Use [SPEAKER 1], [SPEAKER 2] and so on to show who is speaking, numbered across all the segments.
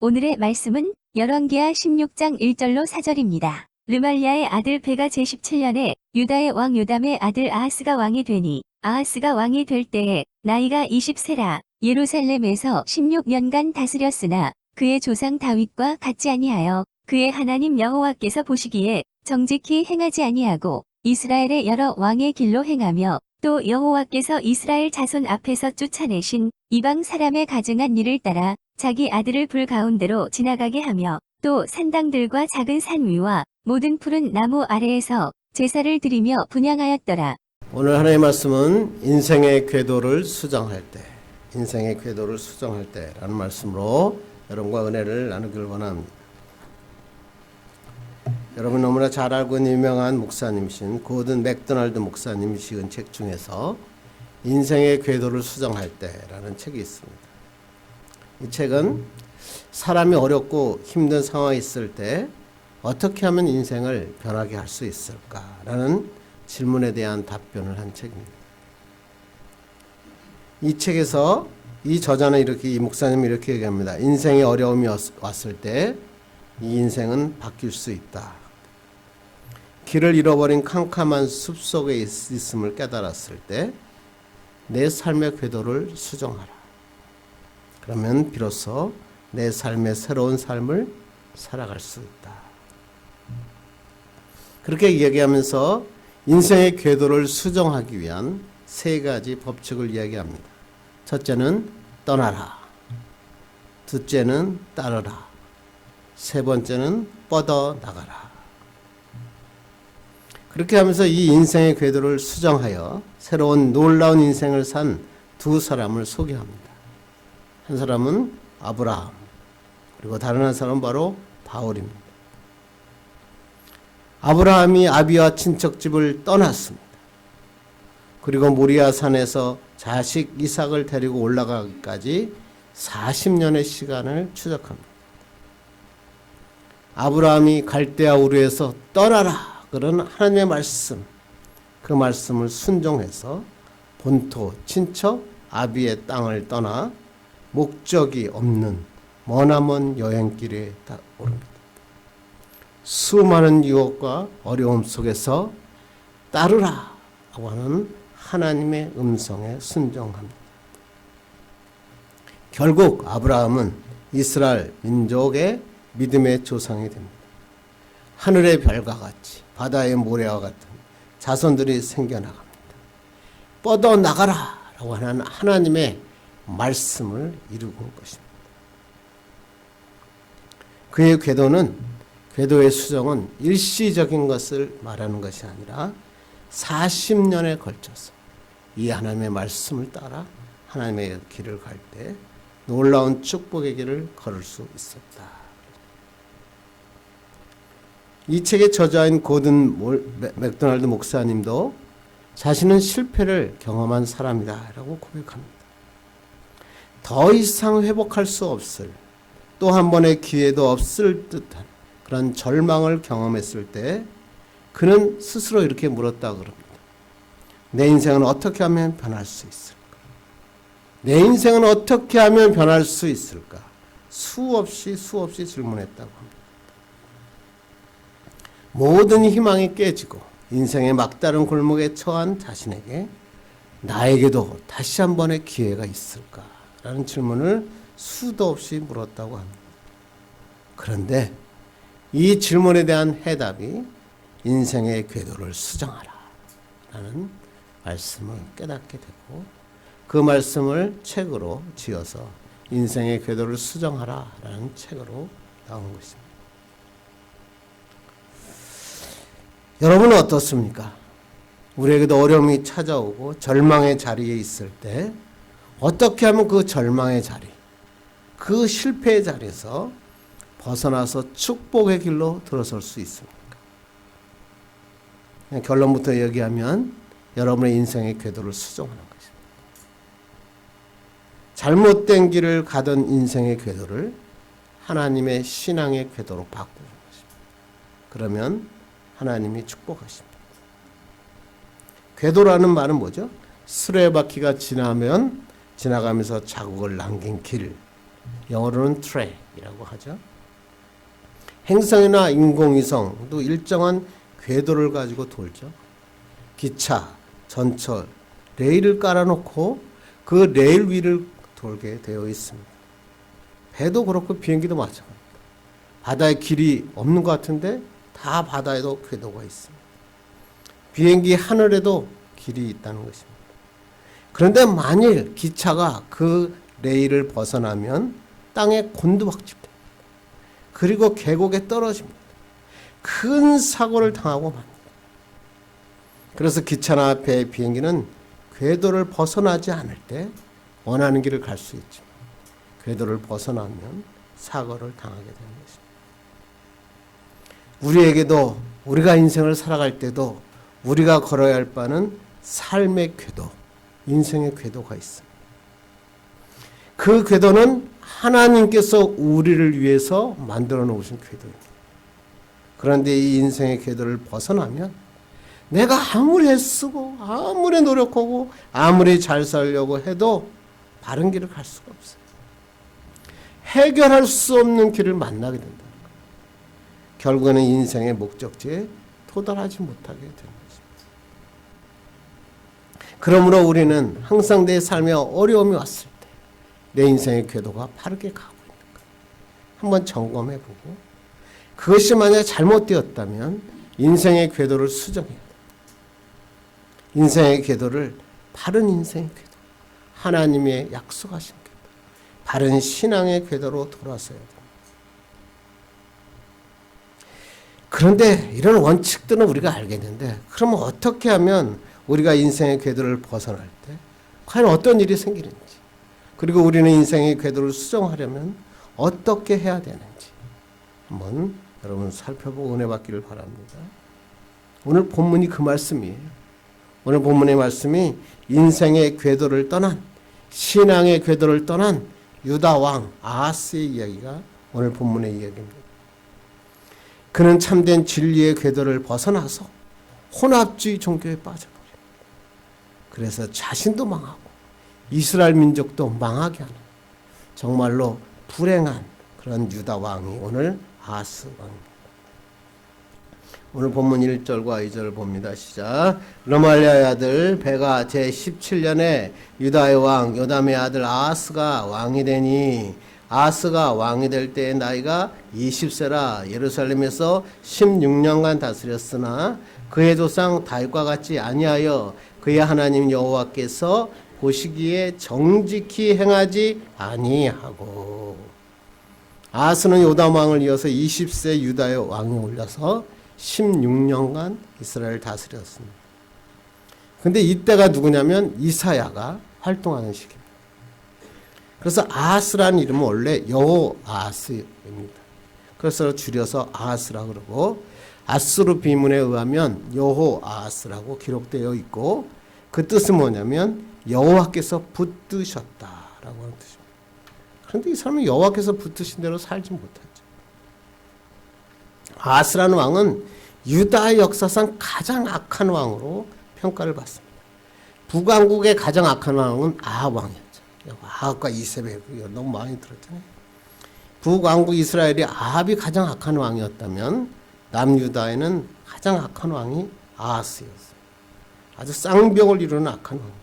[SPEAKER 1] 오늘의 말씀은 열왕기하 16장 1절로 4절입니다. 르말리아의 아들 베가 제17년에 유다의 왕 요담의 아들 아하스가 왕이 되니 아하스가 왕이 될 때에 나이가 20세라 예루살렘에서 16년간 다스렸으나 그의 조상 다윗과 같지 아니하여 그의 하나님 여호와께서 보시기에 정직히 행하지 아니하고 이스라엘의 여러 왕의 길로 행하며 또 여호와께서 이스라엘 자손 앞에서 쫓아내신 이방 사람의 가증한 일을 따라 자기 아들을 불 가운데로 지나가게 하며 또 산당들과 작은 산 위와 모든 푸른 나무 아래에서 제사를 드리며 분향하였더라.
[SPEAKER 2] 오늘 하나님의 말씀은 인생의 궤도를 수정할 때, 인생의 궤도를 수정할 때라는 말씀으로 여러분과 은혜를 나누길 원합니다. 여러분 너무나 잘 알고 있는 유명한 목사님이신 고든 맥도날드 목사님이 지은 책 중에서 인생의 궤도를 수정할 때라는 책이 있습니다. 이 책은 사람이 어렵고 힘든 상황이 있을 때 어떻게 하면 인생을 변하게 할 수 있을까라는 질문에 대한 답변을 한 책입니다. 이 책에서 이 저자는 이 목사님이 이렇게 얘기합니다. 인생의 어려움이 왔을 때 이 인생은 바뀔 수 있다. 길을 잃어버린 캄캄한 숲속에 있음을 깨달았을 때 내 삶의 궤도를 수정하라. 그러면 비로소 내 삶의 새로운 삶을 살아갈 수 있다. 그렇게 이야기하면서 인생의 궤도를 수정하기 위한 세 가지 법칙을 이야기합니다. 첫째는 떠나라. 둘째는 따르라. 세 번째는 뻗어나가라. 그렇게 하면서 이 인생의 궤도를 수정하여 새로운 놀라운 인생을 산 두 사람을 소개합니다. 한 사람은 아브라함, 그리고 다른 한 사람은 바로 바울입니다. 아브라함이 아비와 친척집을 떠났습니다. 그리고 모리아 산에서 자식 이삭을 데리고 올라가기까지 40년의 시간을 추적합니다. 아브라함이 갈대아 우르에서 떠나라 그런 하나님의 말씀, 그 말씀을 순종해서 본토 친척 아비의 땅을 떠나 목적이 없는 머나먼 여행길에 오릅니다. 수많은 유혹과 어려움 속에서 따르라 라고 하는 하나님의 음성에 순종합니다. 결국 아브라함은 이스라엘 민족의 믿음의 조상이 됩니다. 하늘의 별과 같이 바다의 모래와 같은 자손들이 생겨나갑니다. 뻗어나가라 라고 하는 하나님의 말씀을 이루고 온 것입니다. 그의 궤도의 수정은 일시적인 것을 말하는 것이 아니라 40년에 걸쳐서 이 하나님의 말씀을 따라 하나님의 길을 갈 때 놀라운 축복의 길을 걸을 수 있었다. 이 책의 저자인 고든 맥도날드 목사님도 자신은 실패를 경험한 사람이다 라고 고백합니다. 더 이상 회복할 수 없을, 또 한 번의 기회도 없을 듯한 그런 절망을 경험했을 때 그는 스스로 이렇게 물었다 그럽니다. 내 인생은 어떻게 하면 변할 수 있을까? 내 인생은 어떻게 하면 변할 수 있을까? 수없이 질문했다고 합니다. 모든 희망이 깨지고 인생의 막다른 골목에 처한 자신에게 나에게도 다시 한 번의 기회가 있을까? 라는 질문을 수도 없이 물었다고 합니다. 그런데 이 질문에 대한 해답이 인생의 궤도를 수정하라 라는 말씀을 깨닫게 되고 그 말씀을 책으로 지어서 인생의 궤도를 수정하라 라는 책으로 나온 것입니다. 여러분은 어떻습니까? 우리에게도 어려움이 찾아오고 절망의 자리에 있을 때 어떻게 하면 그 절망의 자리, 그 실패의 자리에서 벗어나서 축복의 길로 들어설 수 있습니까? 그냥 결론부터 얘기하면 여러분의 인생의 궤도를 수정하는 것입니다. 잘못된 길을 가던 인생의 궤도를 하나님의 신앙의 궤도로 바꾸는 것입니다. 그러면 하나님이 축복하십니다. 궤도라는 말은 뭐죠? 수레바퀴가 지나가면서 자국을 남긴 길, 영어로는 트랙이라고 하죠. 행성이나 인공위성도 일정한 궤도를 가지고 돌죠. 기차, 전철, 레일을 깔아놓고 그 레일 위를 돌게 되어 있습니다. 배도 그렇고 비행기도 마찬가지입니다. 바다에 길이 없는 것 같은데 다 바다에도 궤도가 있습니다. 비행기 하늘에도 길이 있다는 것입니다. 그런데 만일 기차가 그 레일을 벗어나면 땅에 곤두박질됩니다. 그리고 계곡에 떨어집니다. 큰 사고를 당하고 맙니다. 그래서 기차나 배, 비행기는 궤도를 벗어나지 않을 때 원하는 길을 갈 수 있지만 궤도를 벗어나면 사고를 당하게 되는 것입니다. 우리에게도 우리가 인생을 살아갈 때도 우리가 걸어야 할 바는 삶의 궤도, 인생의 궤도가 있습니다. 그 궤도는 하나님께서 우리를 위해서 만들어 놓으신 궤도입니다. 그런데 이 인생의 궤도를 벗어나면 내가 아무리 애쓰고 아무리 노력하고 아무리 잘 살려고 해도 바른 길을 갈 수가 없어요. 해결할 수 없는 길을 만나게 된다는 거예요. 결국에는 인생의 목적지에 도달하지 못하게 되는 것입니다. 그러므로 우리는 항상 내 삶에 어려움이 왔을 때 내 인생의 궤도가 바르게 가고 있는가 한번 점검해보고 그것이 만약 잘못되었다면 인생의 궤도를 수정해야 돼요. 인생의 궤도를 바른 인생의 궤도, 하나님의 약속하신 궤도, 바른 신앙의 궤도로 돌아서야 됩니다. 그런데 이런 원칙들은 우리가 알겠는데 그러면 어떻게 하면 우리가 인생의 궤도를 벗어날 때 과연 어떤 일이 생기는지, 그리고 우리는 인생의 궤도를 수정하려면 어떻게 해야 되는지 한번 여러분 살펴보고 은혜 받기를 바랍니다. 오늘 본문이 그 말씀이에요. 오늘 본문의 말씀이 인생의 궤도를 떠난, 신앙의 궤도를 떠난 유다 왕 아하스의 이야기가 오늘 본문의 이야기입니다. 그는 참된 진리의 궤도를 벗어나서 혼합주의 종교에 빠져버립니다. 그래서 자신도 망하고 이스라엘 민족도 망하게 하는 정말로 불행한 그런 유다 왕이 오늘 아하스 왕입니다. 오늘 본문 1절과 2절을 봅니다. 시작. 르말리아의 아들 베가 제17년에 유다의 왕 요담의 아들 아하스가 왕이 되니 아하스가 왕이 될 때의 나이가 20세라 예루살렘에서 16년간 다스렸으나 그의 조상 다윗과 같이 아니하여 그의 하나님 여호와께서 보시기에 정직히 행하지 아니하고. 아하스는 요담 왕을 이어서 20세 유다의 왕이 올려서 16년간 이스라엘을 다스렸습니다. 근데 이때가 누구냐면 이사야가 활동하는 시기입니다. 그래서 아하스라는 이름은 원래 여호아하스입니다. 그래서 줄여서 아하스라 그러고 아수르 비문에 의하면 여호아하스라고 기록되어 있고 그 뜻은 뭐냐면 여호와께서 붙드셨다라고 하는 뜻입니다. 그런데 이 사람은 여호와께서 붙으신 대로 살지 못하죠. 아하스라는 왕은 유다의 역사상 가장 악한 왕으로 평가를 받습니다. 북왕국의 가장 악한 왕은 아합 왕이었죠. 아합과 이세벨 너무 많이 들었잖아요. 북왕국 이스라엘이 아합이 가장 악한 왕이었다면 남유다에는 가장 악한 왕이 아하스였어요. 아주 쌍벽을 이루는 악한 왕.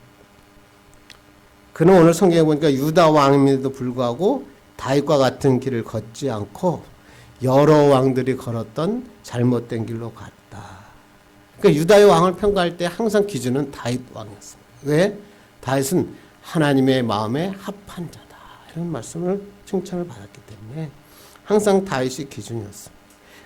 [SPEAKER 2] 그는 오늘 성경에 보니까 유다 왕임에도 불구하고 다윗과 같은 길을 걷지 않고 여러 왕들이 걸었던 잘못된 길로 갔다. 그러니까 유다의 왕을 평가할 때 항상 기준은 다윗 왕이었습니다. 왜? 다윗은 하나님의 마음에 합한 자다. 이런 말씀을 칭찬을 받았기 때문에 항상 다윗이 기준이었습니다.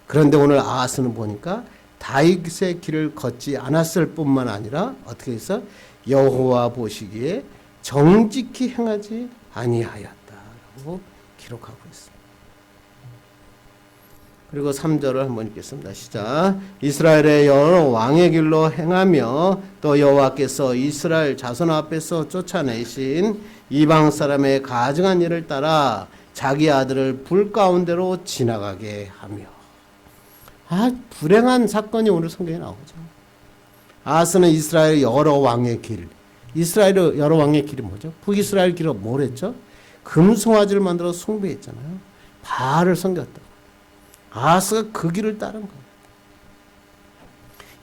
[SPEAKER 2] 그런데 오늘 아하스는 보니까 다윗의 길을 걷지 않았을 뿐만 아니라 어떻게 해서 여호와 보시기에 정직히 행하지 아니하였다라고 기록하고 있습니다. 그리고 3절을 한번 읽겠습니다. 시작. 이스라엘의 여러 왕의 길로 행하며 또 여호와께서 이스라엘 자손 앞에서 쫓아내신 이방 사람의 가증한 일을 따라 자기 아들을 불 가운데로 지나가게 하며. 불행한 사건이 오늘 성경에 나오죠. 아하스는 이스라엘 여러 왕의 길. 이스라엘 여러 왕의 길이 뭐죠? 북이스라엘 길은 뭐랬죠? 금송아지를 만들어 숭배했잖아요. 바알을 섬겼다. 아하스가 그 길을 따른 거예요.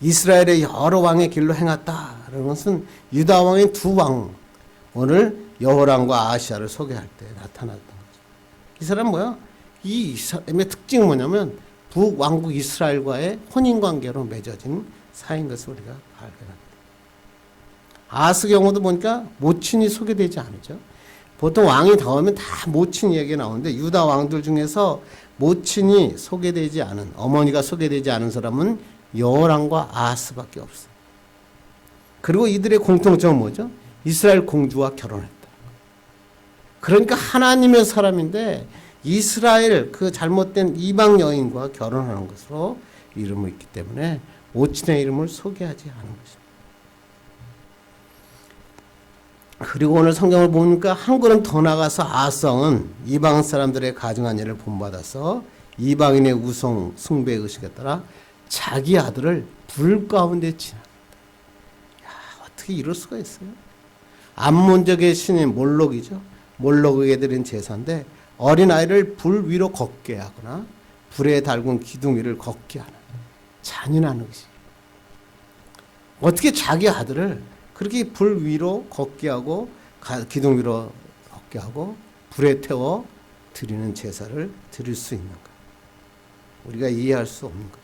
[SPEAKER 2] 이스라엘의 여러 왕의 길로 행했다라는 것은 유다 왕의 두 왕, 오늘 여호람과 아하시아를 소개할 때 나타났던 거죠. 이 사람은 뭐야? 이 사람의 특징이 뭐냐면 북왕국 이스라엘과의 혼인관계로 맺어진 사이인 것을 우리가 발견합니다. 아하스 경우도 보니까 모친이 소개되지 않죠. 보통 왕이 나오면 다 모친 얘기가 나오는데 유다 왕들 중에서 모친이 소개되지 않은, 어머니가 소개되지 않은 사람은 여호람과 아하스밖에 없어요. 그리고 이들의 공통점은 뭐죠? 이스라엘 공주와 결혼했다. 그러니까 하나님의 사람인데 이스라엘 그 잘못된 이방 여인과 결혼하는 것으로 이름을 있기 때문에 모친의 이름을 소개하지 않은 것입니다. 그리고 오늘 성경을 보니까 한 걸음 더 나가서 아하스왕은 이방 사람들의 가증한 일을 본받아서 이방인의 우상 숭배 의식에 따라 자기 아들을 불 가운데 지납니다. 어떻게 이럴 수가 있어요? 암몬적의 신인 몰록이죠. 몰록에게 드린 제사인데 어린아이를 불 위로 걷게 하거나 불에 달군 기둥 위를 걷게 하는 잔인한 의식. 어떻게 자기 아들을 그렇게 불 위로 걷게 하고 기둥 위로 걷게 하고 불에 태워 드리는 제사를 드릴 수 있는가? 우리가 이해할 수 없는 거죠.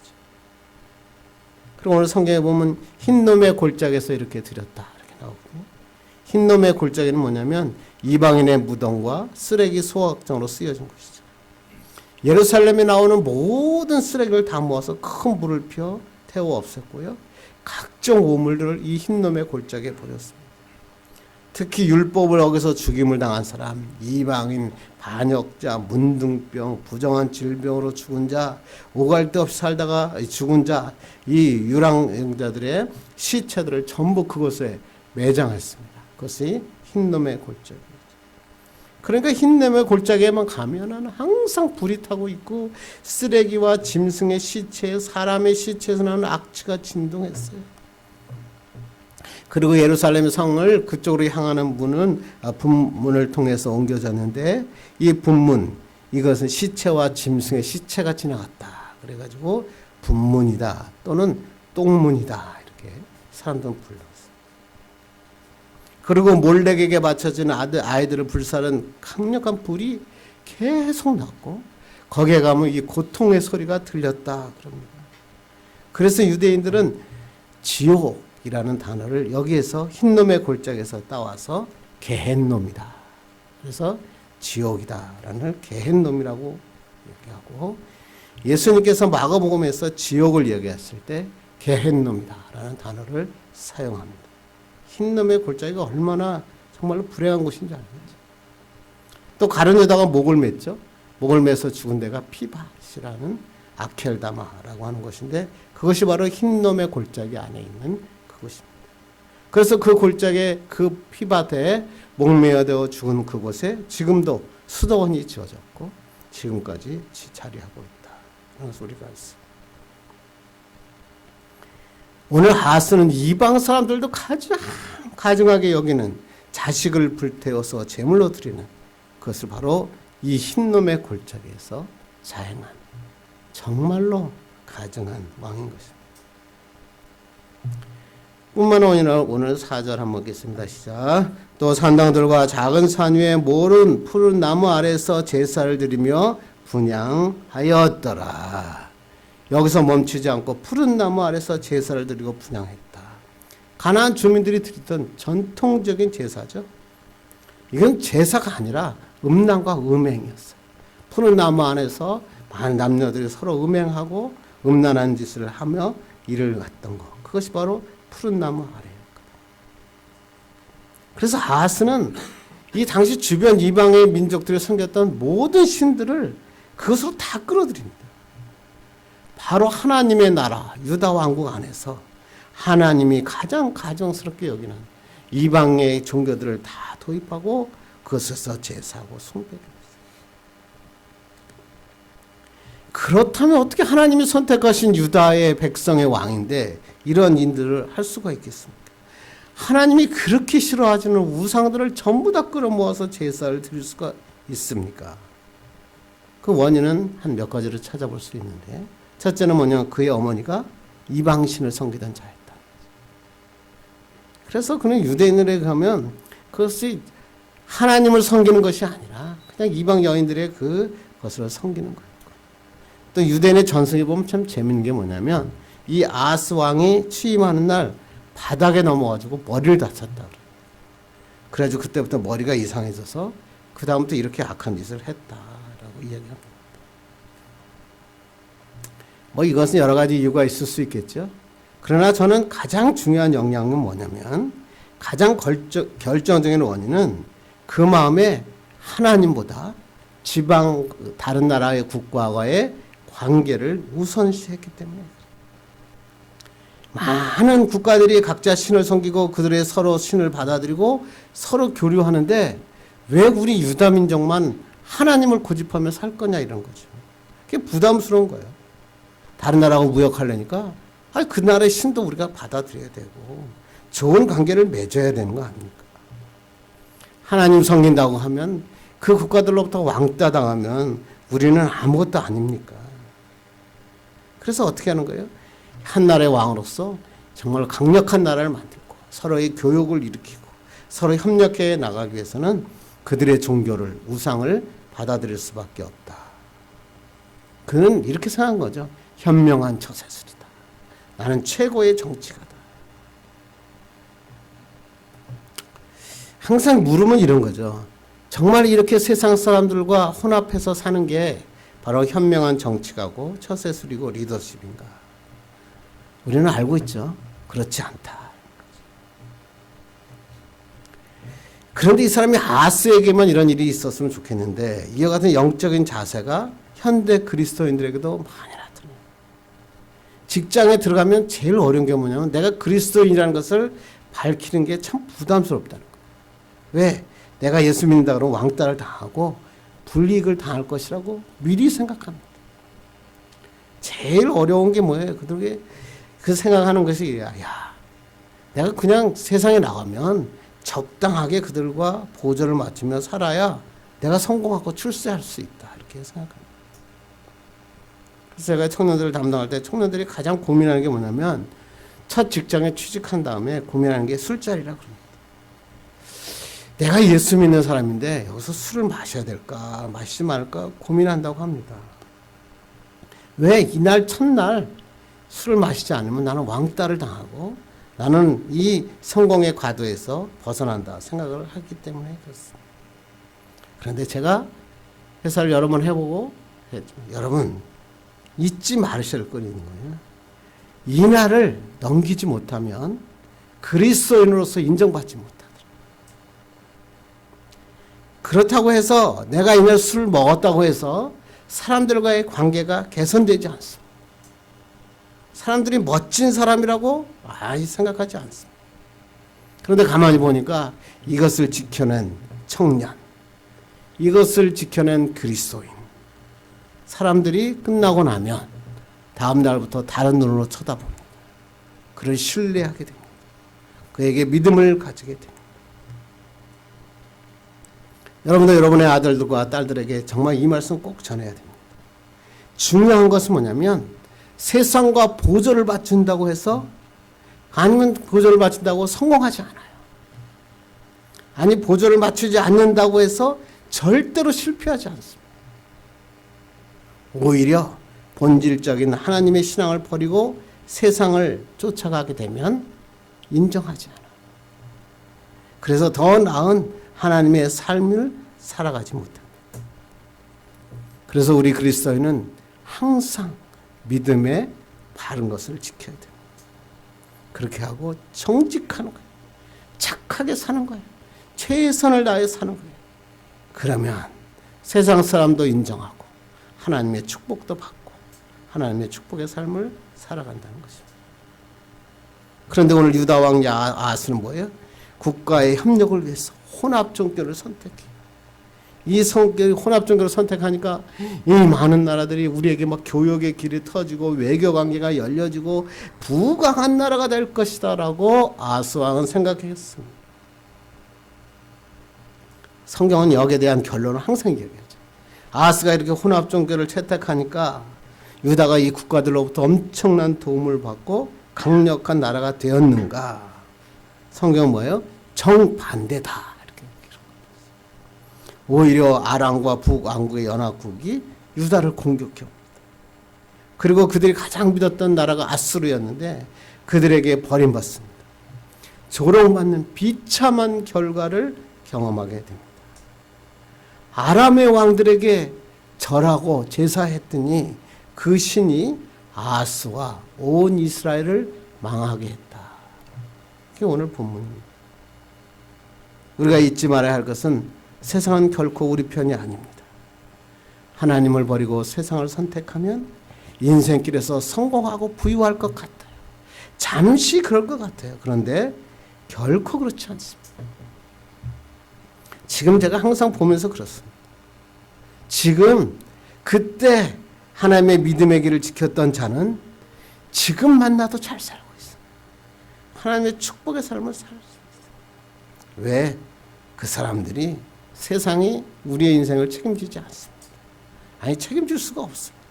[SPEAKER 2] 그리고 오늘 성경에 보면 흰놈의 골짜기에서 이렇게 드렸다 이렇게 나오거든요. 흰놈의 골짜기는 뭐냐면 이방인의 무덤과 쓰레기 소각장으로 쓰여진 곳이죠. 예루살렘에 나오는 모든 쓰레기를 다 모아서 큰 불을 피워 태워 없앴고요. 각종 오물들을 이 흰놈의 골짜기에 버렸습니다. 특히 율법을 어겨서 죽임을 당한 사람, 이방인, 반역자, 문둥병, 부정한 질병으로 죽은 자, 오갈 데 없이 살다가 죽은 자, 이 유랑자들의 시체들을 전부 그곳에 매장했습니다. 그것이 흰놈의 골짜기입니다. 그러니까 흰놈의 골짜기에만 가면은 항상 불이 타고 있고 쓰레기와 짐승의 시체, 사람의 시체에서 나오는 악취가 진동했어요. 그리고 예루살렘 성을 그쪽으로 향하는 문은 분문을 통해서 옮겨졌는데 이 분문, 이것은 시체와 짐승의 시체가 지나갔다. 그래가지고 분문이다 또는 똥문이다 이렇게 사람들은 불렀어요. 그리고 몰렉에게 바쳐진 아이들을 불사른 강력한 불이 계속 났고 거기에 가면 이 고통의 소리가 들렸다 그럽니다. 그래서 유대인들은 지옥이라는 단어를 여기에서 흰놈의 골짜기에서 따와서 게헨놈이다. 그래서 지옥이다라는 게헨놈이라고 얘기하고 예수님께서 마가복음에서 지옥을 얘기했을 때 게헨놈이다라는 단어를 사용합니다. 흰놈의 골짜기가 얼마나 정말로 불행한 곳인지 알겠죠. 또 가른 여자가 목을 맸죠. 목을 매서 죽은 데가 피밭이라는 아켈다마라고 하는 곳인데 그것이 바로 흰놈의 골짜기 안에 있는 그곳입니다. 그래서 그 골짜기에 그 피밭에 목매어되어 죽은 그곳에 지금도 수도원이 지어졌고 지금까지 자리하고 있다. 그런 소리가 있습니다. 오늘 아하스는 이방 사람들도 가장 가증하게 여기는 자식을 불태워서 제물로 드리는 그것을 바로 이 흰놈의 골짜기에서 자행한 정말로 가증한 왕인 것입니다. 뿐만 아니라 오늘 4절 한번 읽겠습니다. 시작. 또 산당들과 작은 산 위에 모른 푸른 나무 아래서 제사를 드리며 분향하였더라. 여기서 멈추지 않고 푸른 나무 아래서 제사를 드리고 분향했다. 가나안 주민들이 드리던 전통적인 제사죠. 이건 제사가 아니라 음란과 음행이었어요. 푸른 나무 안에서 많은 남녀들이 서로 음행하고 음란한 짓을 하며 일을 갔던 것. 그것이 바로 푸른 나무 아래였거든요. 그래서 아하스는 이 당시 주변 이방의 민족들이 섬겼던 모든 신들을 그것으로 다 끌어들입니다. 바로 하나님의 나라 유다 왕국 안에서 하나님이 가장 가정스럽게 여기는 이방의 종교들을 다 도입하고 그것에서 제사하고 숭배를 했어요. 그렇다면 어떻게 하나님이 선택하신 유다의 백성의 왕인데 이런 일들을 할 수가 있겠습니까? 하나님이 그렇게 싫어하시는 우상들을 전부 다 끌어모아서 제사를 드릴 수가 있습니까? 그 원인은 한 몇 가지로 찾아볼 수 있는데, 첫째는 뭐냐, 그의 어머니가 이방신을 섬기던 자였다. 그래서 그는 유대인들에게 가면 그것이 하나님을 섬기는 것이 아니라 그냥 이방 여인들의 그것을 섬기는 거예요. 또 유대인의 전승에 보면 참 재밌는 게 뭐냐면, 이 아하스 왕이 취임하는 날 바닥에 넘어가지고 머리를 다쳤다 그래요. 그래가지고 그때부터 머리가 이상해져서 그 다음부터 이렇게 악한 짓을 했다라고 이야기합니다. 뭐 이것은 여러 가지 이유가 있을 수 있겠죠. 그러나 저는 가장 중요한 영향은 뭐냐면, 가장 결정적인 원인은 그 마음에 하나님보다 지방 다른 나라의 국가와의 관계를 우선시했기 때문에. 많은 국가들이 각자 신을 섬기고 그들의 서로 신을 받아들이고 서로 교류하는데 왜 우리 유다 민족만 하나님을 고집하며 살 거냐, 이런 거죠. 그게 부담스러운 거예요. 다른 나라하고 무역하려니까 그 나라의 신도 우리가 받아들여야 되고 좋은 관계를 맺어야 되는 거 아닙니까? 하나님 섬긴다고 하면 그 국가들로부터 왕따 당하면 우리는 아무것도 아닙니까? 그래서 어떻게 하는 거예요? 한 나라의 왕으로서 정말 강력한 나라를 만들고 서로의 교육을 일으키고 서로 협력해 나가기 위해서는 그들의 종교를, 우상을 받아들일 수밖에 없다. 그는 이렇게 생각한 거죠. 현명한 처세술이다. 나는 최고의 정치가다. 항상 물으면 이런 거죠. 정말 이렇게 세상 사람들과 혼합해서 사는 게 바로 현명한 정치가고 처세술이고 리더십인가? 우리는 알고 있죠. 그렇지 않다. 그런데 이 사람이 아하스에게만 이런 일이 있었으면 좋겠는데, 이와 같은 영적인 자세가 현대 그리스도인들에게도 많이 나타나요. 직장에 들어가면 제일 어려운 게 뭐냐면 내가 그리스도인이라는 것을 밝히는 게 참 부담스럽다는 거예요. 왜? 내가 예수 믿는다 그러면 왕따를 당하고 불이익을 당할 것이라고 미리 생각합니다. 제일 어려운 게 뭐예요? 그들에게 그 생각하는 것이, 야, 내가 그냥 세상에 나가면 적당하게 그들과 보조를 맞추며 살아야 내가 성공하고 출세할 수 있다, 이렇게 생각합니다. 그래서 제가 청년들을 담당할 때 청년들이 가장 고민하는 게 뭐냐면, 첫 직장에 취직한 다음에 고민하는 게 술자리라고 합니다. 내가 예수 믿는 사람인데 여기서 술을 마셔야 될까 마시지 말까 고민한다고 합니다. 왜? 이날 첫날 술을 마시지 않으면 나는 왕따를 당하고 나는 이 성공의 과도에서 벗어난다 생각을 하기 때문에 그렇습니다. 그런데 제가 회사를 여러 번 해보고 여러분 잊지 말으셔야 할 건 있는 거예요. 이 날을 넘기지 못하면 그리스도인으로서 인정받지 못하더라. 그렇다고 해서 내가 이날 술을 먹었다고 해서 사람들과의 관계가 개선되지 않습니다. 사람들이 멋진 사람이라고 생각하지 않습니다. 그런데 가만히 보니까 이것을 지켜낸 청년, 이것을 지켜낸 그리스도인, 사람들이 끝나고 나면 다음 날부터 다른 눈으로 쳐다봅니다. 그를 신뢰하게 됩니다. 그에게 믿음을 가지게 됩니다. 여러분도 여러분의 아들들과 딸들에게 정말 이 말씀 꼭 전해야 됩니다. 중요한 것은 뭐냐면, 세상과 보조를 맞춘다고 해서, 아니면 보조를 맞춘다고 성공하지 않아요. 아니, 보조를 맞추지 않는다고 해서 절대로 실패하지 않습니다. 오히려 본질적인 하나님의 신앙을 버리고 세상을 쫓아가게 되면 인정하지 않아요. 그래서 더 나은 하나님의 삶을 살아가지 못합니다. 그래서 우리 그리스도인은 항상 믿음의 바른 것을 지켜야 됩니다. 그렇게 하고 정직하는 거예요. 착하게 사는 거예요. 최선을 다해 사는 거예요. 그러면 세상 사람도 인정하고 하나님의 축복도 받고 하나님의 축복의 삶을 살아간다는 것입니다. 그런데 오늘 유다 왕 아하스는 뭐예요? 국가의 협력을 위해서 혼합종교를 선택해. 이 혼합종교를 선택하니까 이 많은 나라들이 우리에게 막 교역의 길이 터지고 외교관계가 열려지고 부강한 나라가 될 것이다 라고 아하스 왕은 생각했습니다. 성경은 역에 대한 결론을 항상 얘기하죠. 아하스가 이렇게 혼합 종교를 채택하니까 유다가 이 국가들로부터 엄청난 도움을 받고 강력한 나라가 되었는가? 성경은 뭐예요? 정반대다. 이렇게 오히려 아람과 북왕국의 연합국이 유다를 공격해 옵니다. 그리고 그들이 가장 믿었던 나라가 아수르였는데 그들에게 버림받습니다. 조롱받는 비참한 결과를 경험하게 됩니다. 아람의 왕들에게 절하고 제사했더니 그 신이 아하스와 온 이스라엘을 망하게 했다. 그게 오늘 본문입니다. 우리가 잊지 말아야 할 것은 세상은 결코 우리 편이 아닙니다. 하나님을 버리고 세상을 선택하면 인생길에서 성공하고 부유할 것 같아요. 잠시 그럴 것 같아요. 그런데 결코 그렇지 않습니다. 지금 제가 항상 보면서 그렇습니다. 지금 그때 하나님의 믿음의 길을 지켰던 자는 지금 만나도 잘 살고 있어요. 하나님의 축복의 삶을 살 수 있어요. 왜? 그 사람들이 세상이 우리의 인생을 책임지지 않습니다. 아니, 책임질 수가 없습니다.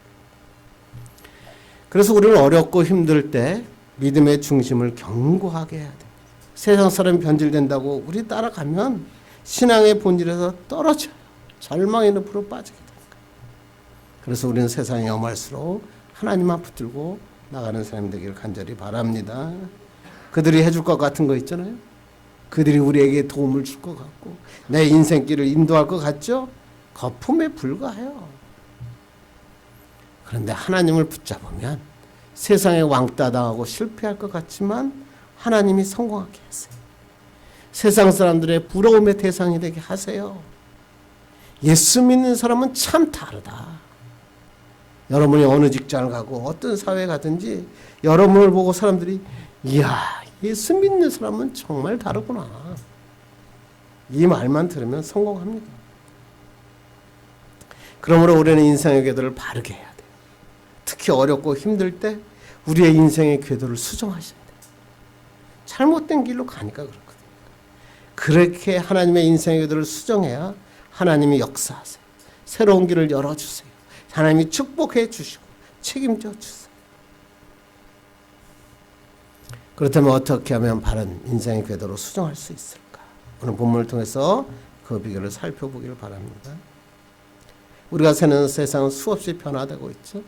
[SPEAKER 2] 그래서 우리는 어렵고 힘들 때 믿음의 중심을 견고하게 해야 돼요. 세상 사람이 변질된다고 우리 따라가면 신앙의 본질에서 떨어져요. 절망의 늪으로 빠지게 됩니다. 그래서 우리는 세상에 엄할수록 하나님만 붙들고 나가는 사람이 되기를 간절히 바랍니다. 그들이 해줄 것 같은 거 있잖아요. 그들이 우리에게 도움을 줄 것 같고 내 인생길을 인도할 것 같죠? 거품에 불과해요. 그런데 하나님을 붙잡으면 세상에 왕따 당하고 실패할 것 같지만 하나님이 성공하게 하세요. 세상 사람들의 부러움의 대상이 되게 하세요. 예수 믿는 사람은 참 다르다. 여러분이 어느 직장을 가고 어떤 사회에 가든지 여러분을 보고 사람들이 이야, 예수 믿는 사람은 정말 다르구나. 이 말만 들으면 성공합니다. 그러므로 우리는 인생의 궤도를 바르게 해야 돼요. 특히 어렵고 힘들 때 우리의 인생의 궤도를 수정하셔야 돼요. 잘못된 길로 가니까 그렇거든요. 그렇게 하나님의 인생의 궤도를 수정해야 하나님이 역사하세요. 새로운 길을 열어주세요. 하나님이 축복해 주시고 책임져 주세요. 그렇다면 어떻게 하면 바른 인생의 궤도로 수정할 수 있을까? 오늘 본문을 통해서 그 비결을 살펴보기를 바랍니다. 우리가 사는 세상은 수없이 변화되고 있죠.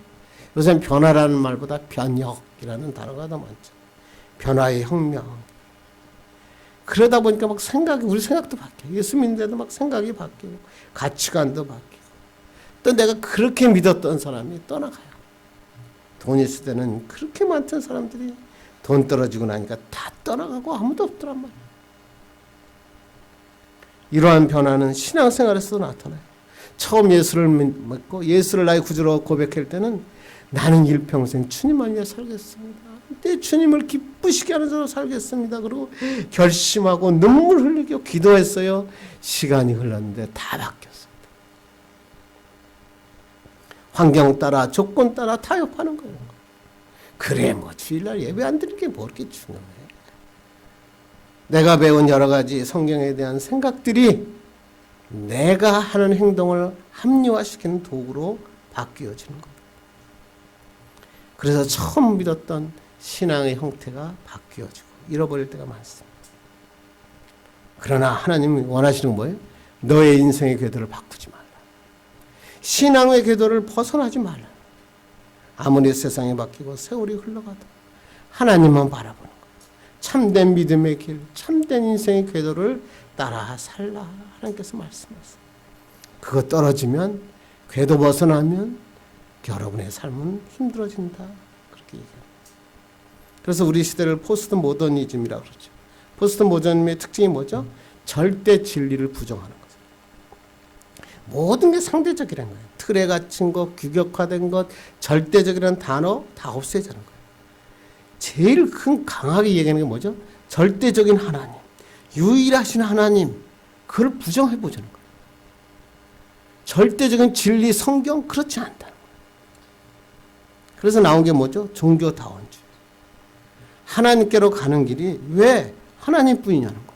[SPEAKER 2] 요새는 변화라는 말보다 변혁이라는 단어가 더 많죠. 변화의 혁명. 그러다 보니까 막 우리 생각도 바뀌어요. 예수 믿는데도 막 생각이 바뀌고 가치관도 바뀌고 또 내가 그렇게 믿었던 사람이 떠나가요. 돈 있을 때는 그렇게 많던 사람들이 돈 떨어지고 나니까 다 떠나가고 아무도 없더란 말이에요. 이러한 변화는 신앙생활에서도 나타나요. 처음 예수를 믿고 예수를 나의 구주로 고백할 때는 나는 일평생 주님을 위해 살겠습니다. 내 주님을 기쁘시게 하는 자로 살겠습니다. 그리고 결심하고 눈물 흘리고 기도했어요. 시간이 흘렀는데 다 바뀌었습니다. 환경 따라 조건 따라 타협하는 거예요. 그래 뭐 주일날 예배 안 드리는 게 뭐 이렇게 중요해. 내가 배운 여러 가지 성경에 대한 생각들이 내가 하는 행동을 합리화시키는 도구로 바뀌어지는 겁니다. 그래서 처음 믿었던 신앙의 형태가 바뀌어지고 잃어버릴 때가 많습니다. 그러나 하나님이 원하시는 건 뭐예요? 너의 인생의 궤도를 바꾸지 말라. 신앙의 궤도를 벗어나지 말라. 아무리 세상이 바뀌고 세월이 흘러가도 하나님만 바라보는 것. 참된 믿음의 길, 참된 인생의 궤도를 따라 살라. 하나님께서 말씀하세요. 그거 떨어지면, 궤도 벗어나면 여러분의 삶은 힘들어진다. 그렇게 얘기합니다. 그래서 우리 시대를 포스트 모더니즘이라고 그러죠. 포스트 모더니즘의 특징이 뭐죠? 절대 진리를 부정하는 거죠. 모든 게 상대적이라는 거예요. 틀에 갇힌 것, 규격화된 것, 절대적이라는 단어 다 없애자는 거예요. 제일 강하게 얘기하는 게 뭐죠? 절대적인 하나님, 유일하신 하나님, 그걸 부정해 보자는 거예요. 절대적인 진리, 성경, 그렇지 않다는 거예요. 그래서 나온 게 뭐죠? 종교다원주의. 하나님께로 가는 길이 왜 하나님뿐이냐는 거예요.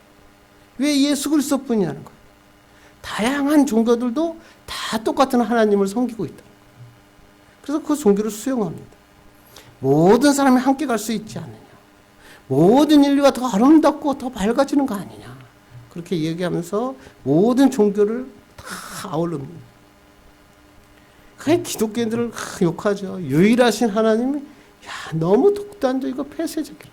[SPEAKER 2] 왜 예수 그리스도뿐이냐는 거예요. 다양한 종교들도 다 똑같은 하나님을 섬기고 있다. 그래서 그 종교를 수용합니다. 모든 사람이 함께 갈 수 있지 않느냐. 모든 인류가 더 아름답고 더 밝아지는 거 아니냐. 그렇게 얘기하면서 모든 종교를 다 아울릅니다. 그냥 기독교인들을 욕하죠. 유일하신 하나님이 너무 독단적이고 폐쇄적이라.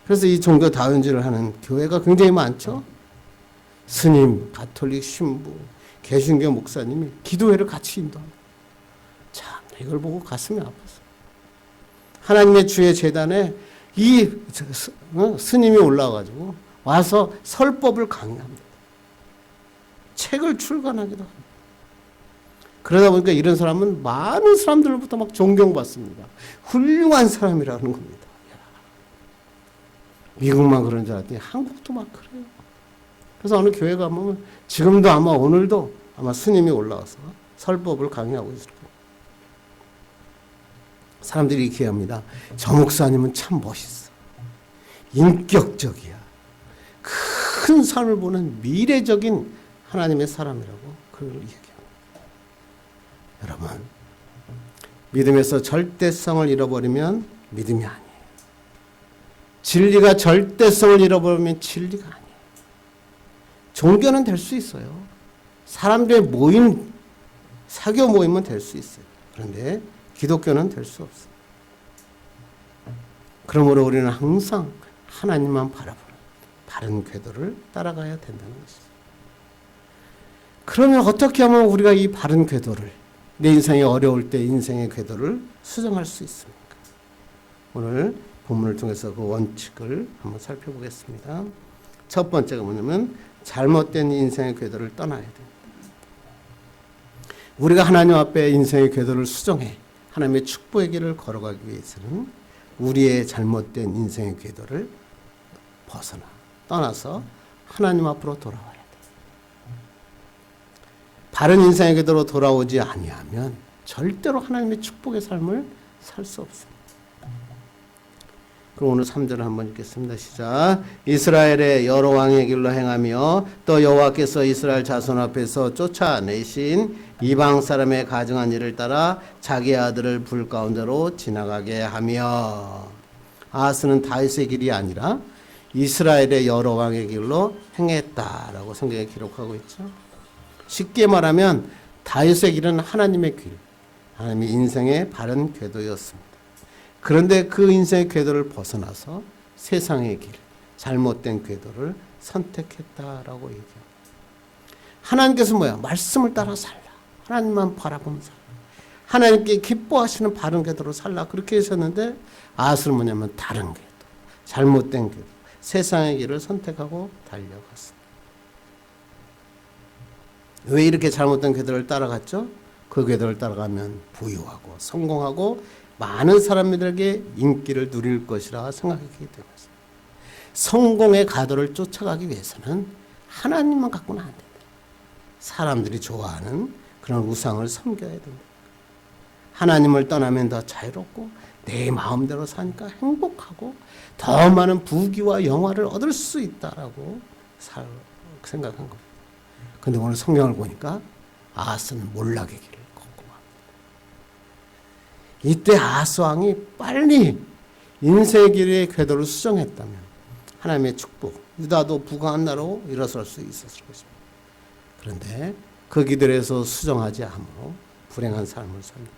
[SPEAKER 2] 그래서 이 종교 다원주의를 하는 교회가 굉장히 많죠. 스님, 가톨릭 신부, 개신교 목사님이 기도회를 같이 인도합니다. 참 이걸 보고 가슴이 아팠어요. 하나님의 주의 재단에 이 스님이 올라와가지고 와서 설법을 강의합니다. 책을 출간하기도 합니다. 그러다 보니까 이런 사람은 많은 사람들로부터 막 존경받습니다. 훌륭한 사람이라는 겁니다. 미국만 그런 줄 알았더니 한국도 막 그래요. 그래서 어느 교회 가면 지금도 아마 오늘도 아마 스님이 올라와서 설법을 강의하고 있을 거예요. 사람들이 이렇게 합니다. 저 목사님은 참 멋있어. 인격적이야. 큰 삶을 보는 미래적인 하나님의 사람이라고 그걸 얘기합니다. 여러분, 믿음에서 절대성을 잃어버리면 믿음이 아니에요. 진리가 절대성을 잃어버리면 진리가 아니에요. 종교는 될 수 있어요. 사람들의 모임, 사교 모임은 될 수 있어요. 그런데 기독교는 될 수 없어요. 그러므로 우리는 항상 하나님만 바라보는 바른 궤도를 따라가야 된다는 것이죠. 그러면 어떻게 하면 우리가 이 바른 궤도를, 내 인생이 어려울 때 인생의 궤도를 수정할 수 있습니까? 오늘 본문을 통해서 그 원칙을 한번 살펴보겠습니다. 첫 번째가 뭐냐면 잘못된 인생의 궤도를 떠나야 됩니다. 우리가 하나님 앞에 인생의 궤도를 수정해 하나님의 축복의 길을 걸어가기 위해서는 우리의 잘못된 인생의 궤도를 떠나서 하나님 앞으로 돌아와야 돼요. 바른 인생의 궤도로 돌아오지 아니하면 절대로 하나님의 축복의 삶을 살 수 없습니다. 그럼 오늘 3절을 한번 읽겠습니다. 시작. 이스라엘의 여러 왕의 길로 행하며 또 여호와께서 이스라엘 자손 앞에서 쫓아내신 이방 사람의 가증한 일을 따라 자기 아들을 불 가운데로 지나가게 하며. 아하스는 다윗의 길이 아니라 이스라엘의 여러 왕의 길로 행했다라고 성경에 기록하고 있죠. 쉽게 말하면 다윗의 길은 하나님의 길, 하나님의 인생의 바른 궤도였습니다. 그런데 그 인생의 궤도를 벗어나서 세상의 길, 잘못된 궤도를 선택했다라고 얘기합니다. 하나님께서 뭐야? 말씀을 따라 살라. 하나님만 바라보면 살라. 하나님께 기뻐하시는 바른 궤도로 살라. 그렇게 하셨는데 아하스는 뭐냐면 다른 궤도, 잘못된 궤도, 세상의 길을 선택하고 달려갔습니다. 왜 이렇게 잘못된 궤도를 따라갔죠? 그 궤도를 따라가면 부유하고 성공하고 많은 사람들에게 인기를 누릴 것이라 생각했기 때문입니다. 성공의 가도를 쫓아가기 위해서는 하나님만 갖고는 안 된다. 사람들이 좋아하는 그런 우상을 섬겨야 된다. 하나님을 떠나면 더 자유롭고 내 마음대로 사니까 행복하고 더 많은 부귀와 영화를 얻을 수 있다라고 생각한 겁니다. 그런데 오늘 성경을 보니까 아하스는 몰락의 길을 걷고 맙니다. 이때 아하스 왕이 빨리 인생의 길의 궤도를 수정했다면 하나님의 축복, 유다도 부강한 나라로 일어설 수 있었을 것입니다. 그런데 그 길에서 수정하지 않으므로 불행한 삶을 삽니다.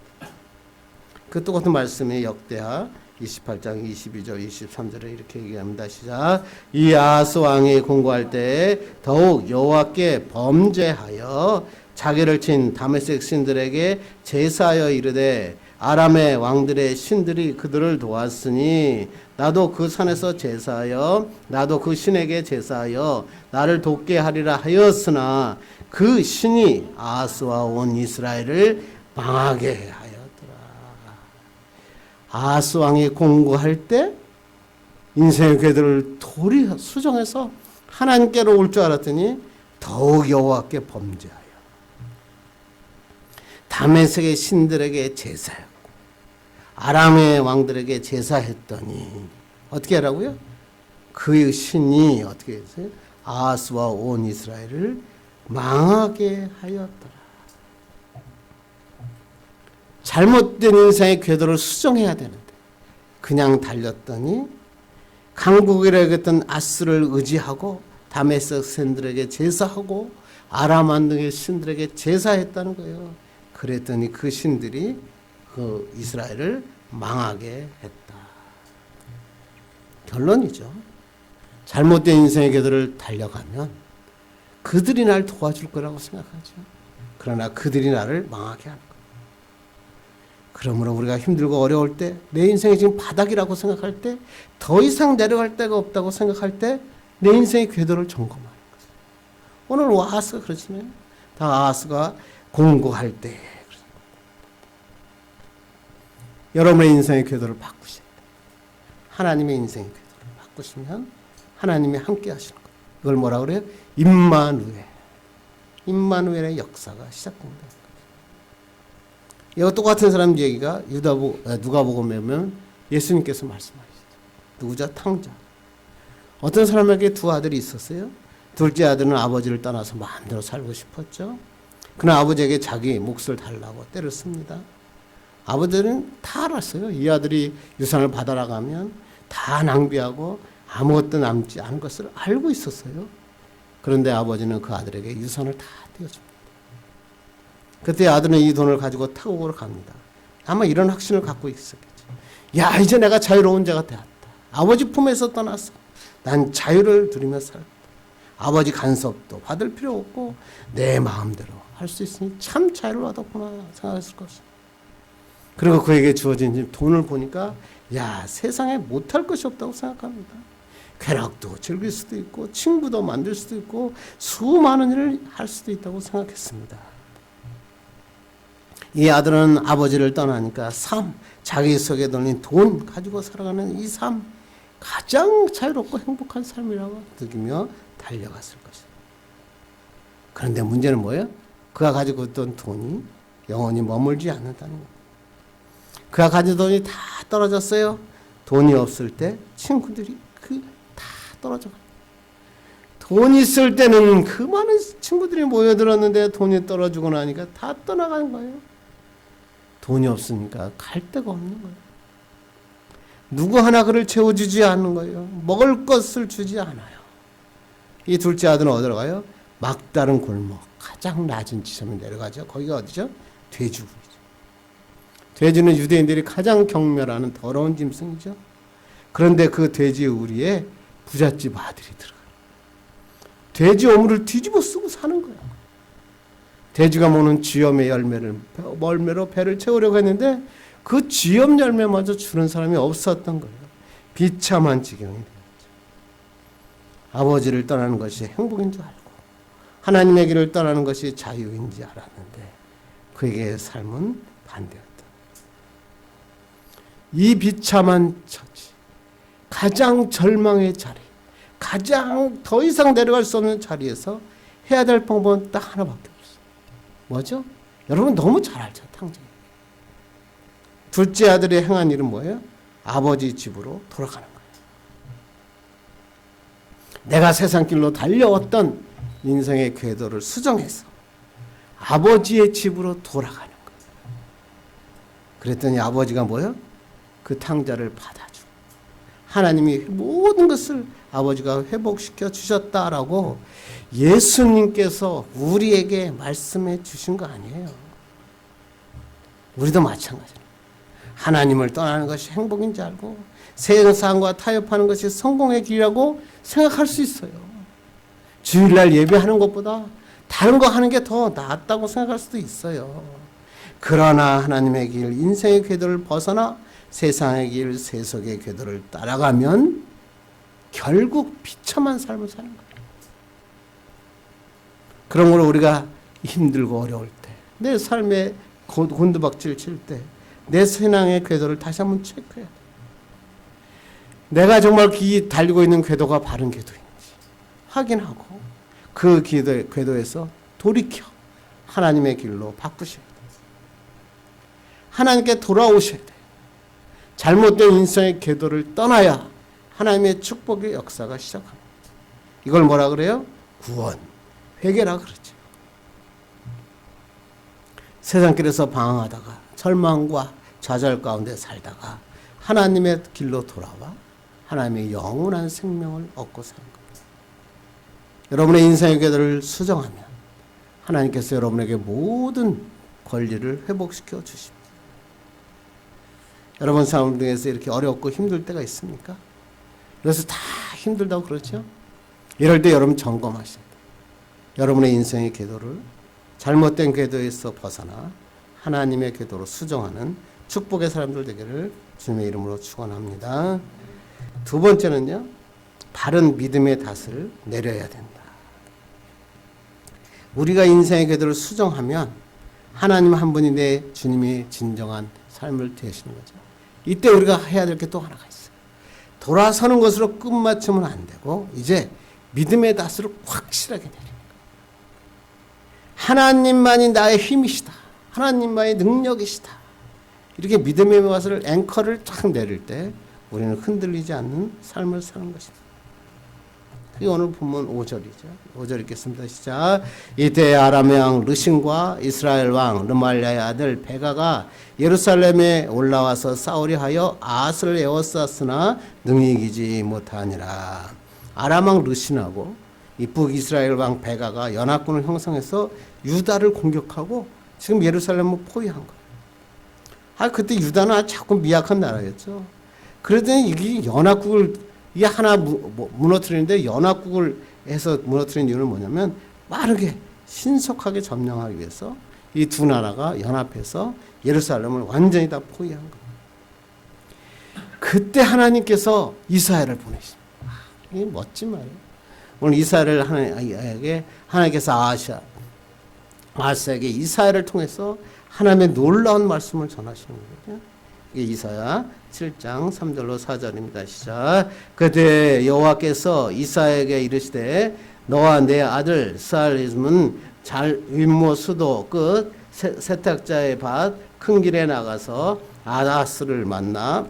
[SPEAKER 2] 그 똑같은 말씀이 역대하 28장 22절 23절에 이렇게 얘기합니다. 시작. 이 아하스 왕이 공고할 때 더욱 여호와께 범죄하여 자기를 친 다메섹 신들에게 제사하여 이르되 아람의 왕들의 신들이 그들을 도왔으니 나도 그 산에서 제사하여 나도 그 신에게 제사하여 나를 돕게 하리라 하였으나 그 신이 아하스와 온 이스라엘을 망하게 하였더라. 아하스 왕이 공고할 때 인생의 궤도를 도리 수정해서 하나님께로 올 줄 알았더니 더욱 여호와께 범죄하여 다메섹의 신들에게 제사했고 아람의 왕들에게 제사했더니 어떻게 하라고요? 그 신이 어떻게 했어요? 아하스와 온 이스라엘을 망하게 하였더라. 잘못된 인생의 궤도를 수정해야 되는데 그냥 달렸더니 강국이라고 했던 아스를 의지하고 다메섹 신들에게 제사하고 아람 등의 신들에게 제사했다는 거예요. 그랬더니 그 신들이 그 이스라엘을 망하게 했다. 결론이죠. 잘못된 인생의 궤도를 달려가면 그들이 날 도와줄 거라고 생각하죠. 그러나 그들이 나를 망하게 하는 거예요. 그러므로 우리가 힘들고 어려울 때, 내 인생이 지금 바닥이라고 생각할 때, 더 이상 내려갈 데가 없다고 생각할 때 내 인생의 궤도를 점검하는 거예요. 오늘 아하스가 그렇잖아요. 다 아하스가 공고할 때 여러분의 인생의 궤도를 바꾸셔야 돼요. 하나님의 인생의 궤도를 바꾸시면 하나님이 함께 하시는 거예요. 이걸 뭐라 그래요? 임마누엘. 임마누엘의 역사가 시작됩니다. 이거 똑같은 사람 얘기가 누가복음에 보면 예수님께서 말씀하시죠. 누구죠? 탕자. 어떤 사람에게 두 아들이 있었어요. 둘째 아들은 아버지를 떠나서 마음대로 살고 싶었죠. 그러나 아버지에게 자기 몫을 달라고 때를 씁니다. 아버지는 다 알았어요. 이 아들이 유산을 받아나가면 다 낭비하고 아무것도 남지 않은 것을 알고 있었어요. 그런데 아버지는 그 아들에게 유산을 다 떼어줍니다. 그때 아들은 이 돈을 가지고 타국으로 갑니다. 아마 이런 확신을 갖고 있었겠죠. 야, 이제 내가 자유로운 자가 되었다. 아버지 품에서 떠나서 난 자유를 누리며 살았다. 아버지 간섭도 받을 필요 없고 내 마음대로 할 수 있으니 참 자유를 얻었구나 생각했을 것입니다. 그리고 그에게 주어진 돈을 보니까 야, 세상에 못할 것이 없다고 생각합니다. 쾌락도 즐길 수도 있고 친구도 만들 수도 있고 수많은 일을 할 수도 있다고 생각했습니다. 이 아들은 아버지를 떠나니까 자기 속에 돌린 돈 가지고 살아가는 이 삶, 가장 자유롭고 행복한 삶이라고 느끼며 달려갔을 것이다. 그런데 문제는 뭐예요? 그가 가지고 있던 돈이 영원히 머물지 않는다는 거예요. 그가 가진 돈이 다 떨어졌어요. 돈이 없을 때 친구들이 다 떨어져가요. 돈 있을 때는 그 많은 친구들이 모여들었는데 돈이 떨어지고 나니까 다 떠나가는 거예요. 돈이 없으니까 갈 데가 없는 거예요. 누구 하나 그를 채워주지 않는 거예요. 먹을 것을 주지 않아요. 이 둘째 아들은 어디로 가요? 막다른 골목, 가장 낮은 지점에 내려가죠. 거기가 어디죠? 돼지굴이죠. 돼지는 유대인들이 가장 경멸하는 더러운 짐승이죠. 그런데 그 돼지 우리에 부잣집 아들이 들어가요. 돼지 오물을 뒤집어 쓰고 사는 거예요. 돼지가 먹는 쥐염의 열매로 배를 채우려고 했는데 그 쥐염 열매마저 주는 사람이 없었던 거예요. 비참한 지경이 되었죠. 아버지를 떠나는 것이 행복인 줄 알고 하나님의 길을 떠나는 것이 자유인지 알았는데 그에게의 삶은 반대였다. 이 비참한 처지, 가장 절망의 자리, 가장 더 이상 내려갈 수 없는 자리에서 해야 될 방법은 딱 하나밖에 없어요. 뭐죠? 여러분 너무 잘 알죠. 탕자예요. 둘째 아들이 행한 일은 뭐예요? 아버지 집으로 돌아가는 거예요. 내가 세상 길로 달려왔던 인생의 궤도를 수정해서 아버지의 집으로 돌아가는 거예요. 그랬더니 아버지가 뭐예요? 그 탕자를 받아주고 하나님이 모든 것을 아버지가 회복시켜 주셨다라고 예수님께서 우리에게 말씀해 주신 거 아니에요. 우리도 마찬가지예요. 하나님을 떠나는 것이 행복인 줄 알고 세상과 타협하는 것이 성공의 길이라고 생각할 수 있어요. 주일날 예배하는 것보다 다른 거 하는 게 더 낫다고 생각할 수도 있어요. 그러나 하나님의 길, 인생의 궤도를 벗어나 세상의 길, 세속의 궤도를 따라가면 결국 비참한 삶을 사는 거예요. 그러므로 우리가 힘들고 어려울 때, 내 삶에 곤두박질 칠 때, 내 신앙의 궤도를 다시 한번 체크해야 돼. 내가 정말 달리고 있는 궤도가 바른 궤도인지 확인하고 그 궤도에서 돌이켜 하나님의 길로 바꾸셔야 돼. 하나님께 돌아오셔야 돼. 잘못된 인생의 궤도를 떠나야 하나님의 축복의 역사가 시작합니다. 이걸 뭐라 그래요? 구원, 회개라 그러죠. 세상길에서 방황하다가 절망과 좌절 가운데 살다가 하나님의 길로 돌아와 하나님의 영원한 생명을 얻고 사는 겁니다. 여러분의 인생의 궤도를 수정하면 하나님께서 여러분에게 모든 권리를 회복시켜 주십니다. 여러분 삶 중에서 이렇게 어렵고 힘들 때가 있습니까? 그래서 다 힘들다고 그러죠? 이럴 때 여러분 점검하셔야 돼요. 여러분의 인생의 궤도를 잘못된 궤도에서 벗어나 하나님의 궤도로 수정하는 축복의 사람들 되기를 주님의 이름으로 축원합니다. 두 번째는요, 바른 믿음의 닷을 내려야 된다. 우리가 인생의 궤도를 수정하면 하나님 한 분이 내 주님이 진정한 삶을 되시는 거죠. 이때 우리가 해야 될 게 또 하나가 있어요. 돌아서는 것으로 끝마치면 안 되고 이제 믿음의 닷을 확실하게 내립니다. 하나님만이 나의 힘이시다. 하나님만의 능력이시다. 이렇게 믿음의 닷을 앵커를 쫙 내릴 때 우리는 흔들리지 않는 삶을 사는 것입니다. 그게 오늘 본문 5절이죠. 5절 읽겠습니다. 시작. 이때 아람의 왕 르신과 이스라엘 왕 르말랴의 아들 베가가 예루살렘에 올라와서 싸우려 하여 아스를 에워쌌으나 능히 이기지 못하니라. 아람 왕 르신하고 이 북이스라엘 왕 베가가 연합군을 형성해서 유다를 공격하고 지금 예루살렘을 포위한 거예요. 그때 유다는 자꾸 미약한 나라였죠. 그러더니 이게 연합국을 이게 하나 무너뜨리는데 연합국을 해서 무너뜨린 이유는 뭐냐면 빠르게 신속하게 점령하기 위해서 이 두 나라가 연합해서 예루살렘을 완전히 다 포위한 거예요. 그때 하나님께서 이사야를 보내십니다. 이게 멋진 말이에요. 오늘 이사야를 하나님께서 아하스에게 이사야를 통해서 하나님의 놀라운 말씀을 전하시는 거죠. 이게 이사야 7장 3절로 4절입니다. 시작. 그때 여호와께서 이사야에게 이르시되 너와 내 아들 스알림은 잘 윗모 수도 끝 세탁자의 밭 큰 길에 나가서 아하스를 만나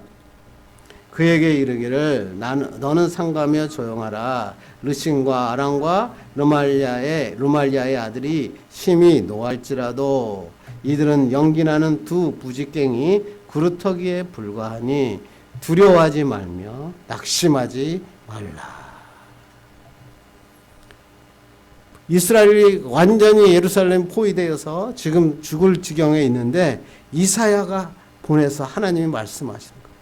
[SPEAKER 2] 그에게 이르기를 너는 상가며 조용하라. 르신과 아람과 르말랴의 아들이 심히 노할지라도 이들은 연기나는 두 부직갱이 구루터기에 불과하니 두려워하지 말며 낙심하지 말라. 이스라엘이 완전히 예루살렘 포위되어서 지금 죽을 지경에 있는데 이사야가 보내서 하나님이 말씀하시는 거예요.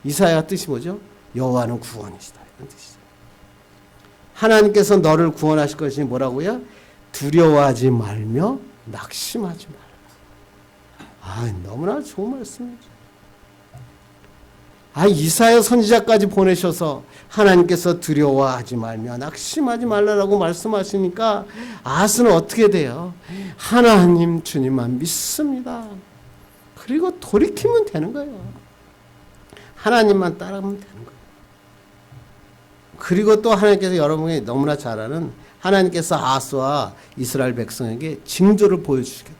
[SPEAKER 2] 이사야 뜻이 뭐죠? 여호와는 구원이시다. 이런 뜻이죠. 하나님께서 너를 구원하실 것이 뭐라고요? 두려워하지 말며 낙심하지 말라. 너무나 좋은 말씀이죠. 이사야 선지자까지 보내셔서 하나님께서 두려워하지 말며 낙심하지 말라라고 말씀하시니까 아하스는 어떻게 돼요? 하나님 주님만 믿습니다. 그리고 돌이키면 되는 거예요. 하나님만 따르면 되는 거예요. 그리고 또 하나님께서 여러분이 너무나 잘 아는 하나님께서 아하스와 이스라엘 백성에게 징조를 보여주시겠다.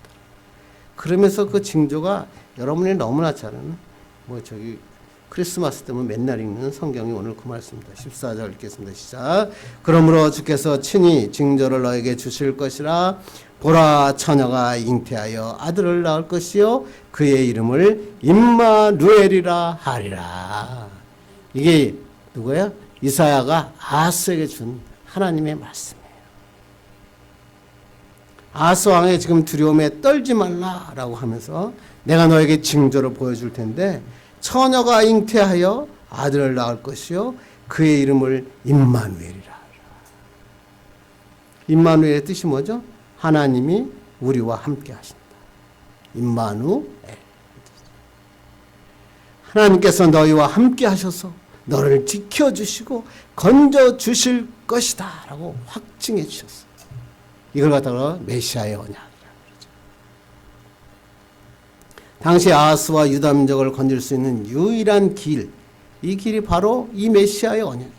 [SPEAKER 2] 그러면서 그 징조가 여러분이 너무나 잘 아는 크리스마스 때문에 맨날 읽는 성경이 오늘 그 말씀입니다. 14절 읽겠습니다. 시작. 그러므로 주께서 친히 징조를 너에게 주실 것이라. 보라, 처녀가 잉태하여 아들을 낳을 것이요 그의 이름을 임마누엘이라 하리라. 이게 누구야? 이사야가 아하스에게 준 하나님의 말씀이에요. 아하스 왕의 지금 두려움에 떨지 말라라고 하면서 내가 너에게 징조를 보여줄 텐데 처녀가 잉태하여 아들을 낳을 것이요 그의 이름을 임마누엘이라. 임마누엘의 뜻이 뭐죠? 하나님이 우리와 함께 하신다. 임마누엘. 하나님께서 너희와 함께 하셔서 너를 지켜주시고 건져주실 것이다 라고 확증해 주셨어요. 이걸 갖다가 메시아의 언약. 당시 아하스와 유다 민족을 건질 수 있는 유일한 길, 이 길이 바로 이 메시아의 언약이었어요.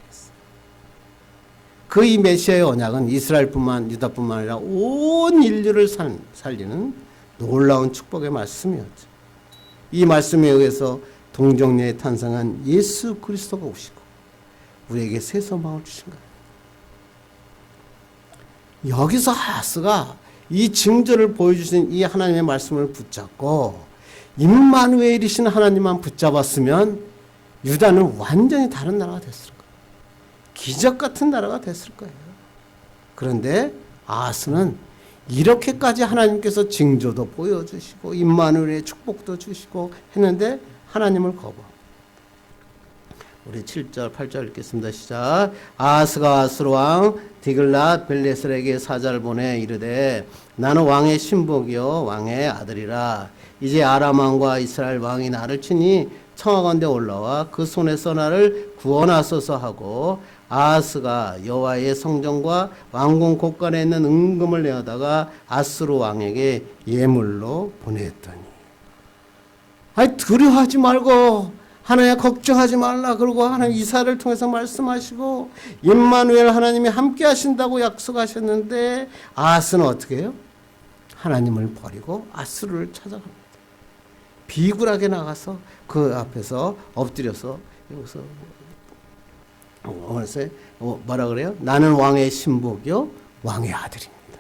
[SPEAKER 2] 그 이 메시아의 언약은 유다뿐만 아니라 온 인류를 살리는 놀라운 축복의 말씀이었죠. 이 말씀에 의해서 동정녀에 탄생한 예수 그리스도가 오시고 우리에게 새 소망을 주신 거예요. 여기서 아하스가 이 징조를 보여주신 이 하나님의 말씀을 붙잡고 임마누엘이신 하나님만 붙잡았으면 유다는 완전히 다른 나라가 됐을 거예요. 기적 같은 나라가 됐을 거예요. 그런데 아하스는 이렇게까지 하나님께서 징조도 보여주시고 임마누엘의 축복도 주시고 했는데 하나님을 거부합니다. 우리 7절 8절 읽겠습니다. 시작. 아하스가 아수르 왕 디글랏 빌레셀에게 사자를 보내 이르되 나는 왕의 신복이요 왕의 아들이라. 이제 아람 왕과 이스라엘 왕이 나를 치니 청하건대 올라와 그 손에서 나를 구원하소서 하고 아하스가 여호와의 성전과 왕궁 곳간에 있는 은금을 내어다가 아수르 왕에게 예물로 보냈더니. 아니 두려워하지 말고 하나님 걱정하지 말라. 그러고 하나님 이사를 통해서 말씀하시고 임마누엘 하나님이 함께 하신다고 약속하셨는데 아하스는 어떻게 해요? 하나님을 버리고 아수르를 찾아갑니다. 비굴하게 나가서 그 앞에서 엎드려서 여기서 뭐라 그래요? 나는 왕의 신복이요 왕의 아들입니다.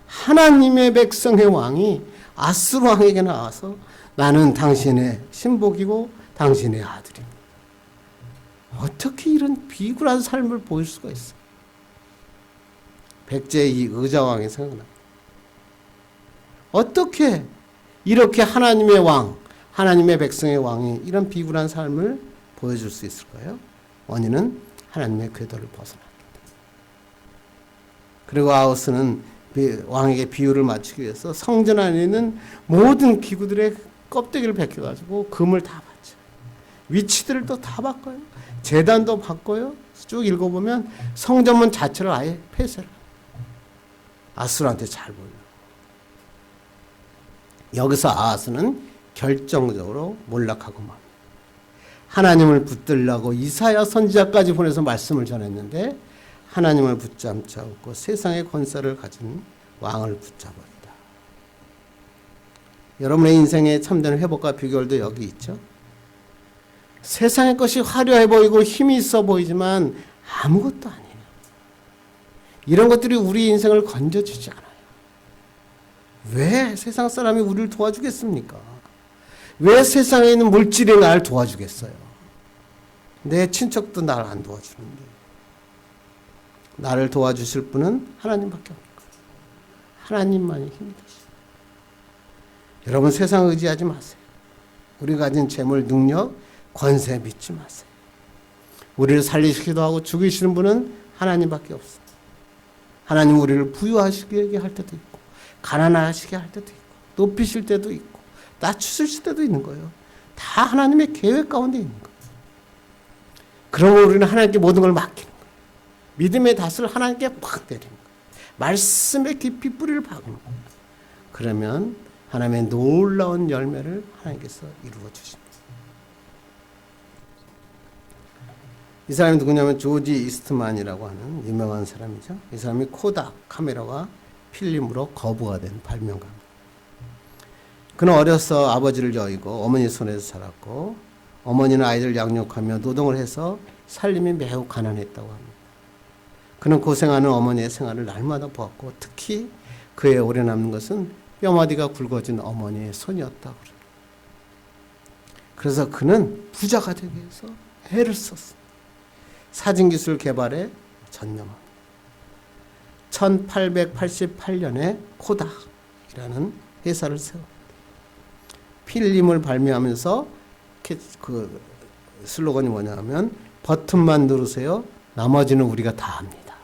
[SPEAKER 2] 하나님의 백성의 왕이 아수르 왕에게 나와서 나는 당신의 신복이고 당신의 아들입니다. 어떻게 이런 비굴한 삶을 보일 수가 있어요? 백제의 이 의자왕이 생각납니다. 어떻게 이렇게 하나님의 왕, 하나님의 백성의 왕이 이런 비굴한 삶을 보여줄 수 있을까요? 원인은 하나님의 궤도를 벗어났기 때문에. 그리고 아하스는 왕에게 비유를 맞추기 위해서 성전 안에 있는 모든 기구들의 껍데기를 벗겨가지고 금을 다 받죠. 위치들을 또 다 바꿔요. 제단도 바꿔요. 쭉 읽어보면 성전문 자체를 아예 폐쇄를 해요. 아수르한테 잘 보여요. 여기서 아하스는 결정적으로 몰락하고 맙니다. 하나님을 붙들라고 이사야 선지자까지 보내서 말씀을 전했는데 하나님을 붙잡지 않고 세상의 권세를 가진 왕을 붙잡았다. 여러분의 인생의 참된 회복과 비결도 여기 있죠. 세상의 것이 화려해 보이고 힘이 있어 보이지만 아무것도 아니에요. 이런 것들이 우리 인생을 건져주지 않아요. 왜 세상 사람이 우리를 도와주겠습니까? 왜 세상에 있는 물질이 날 도와주겠어요? 내 친척도 날 안 도와주는데. 나를 도와주실 분은 하나님밖에 없는 거예요. 하나님만이 힘이 되시죠. 여러분 세상 의지하지 마세요. 우리가 가진 재물, 능력, 권세 믿지 마세요. 우리를 살리시기도 하고 죽이시는 분은 하나님밖에 없어요. 하나님 우리를 부유하시게 할 때도 있고 가난하시게 할 때도 있고 높이실 때도 있고 낮추실 때도 있는 거예요. 다 하나님의 계획 가운데 있는 거예요. 그러면 우리는 하나님께 모든 걸 맡기는 거예요. 믿음의 닷을 하나님께 팍 때리는 거예요. 말씀에 깊이 뿌리를 박는 거예요. 그러면 하나님의 놀라운 열매를 하나님께서 이루어 주십니다. 이 사람이 누구냐면 조지 이스트만이라고 하는 유명한 사람이죠. 이 사람이 코닥 카메라와 필름으로 거부가 된 발명가입니다. 그는 어려서 아버지를 여의고 어머니 손에서 자랐고 어머니는 아이들 양육하며 노동을 해서 살림이 매우 가난했다고 합니다. 그는 고생하는 어머니의 생활을 날마다 보았고 특히 그의 오래 남는 것은 뼈마디가 굵어진 어머니의 손이었다고 합니다. 그래서 그는 부자가 되기 위해서 애를 썼습니다. 사진기술 개발에 전념합니다. 1888년에 코닥이라는 회사를 세웁니다. 필름을 발매하면서 그 슬로건이 뭐냐면 버튼만 누르세요. 나머지는 우리가 다 합니다.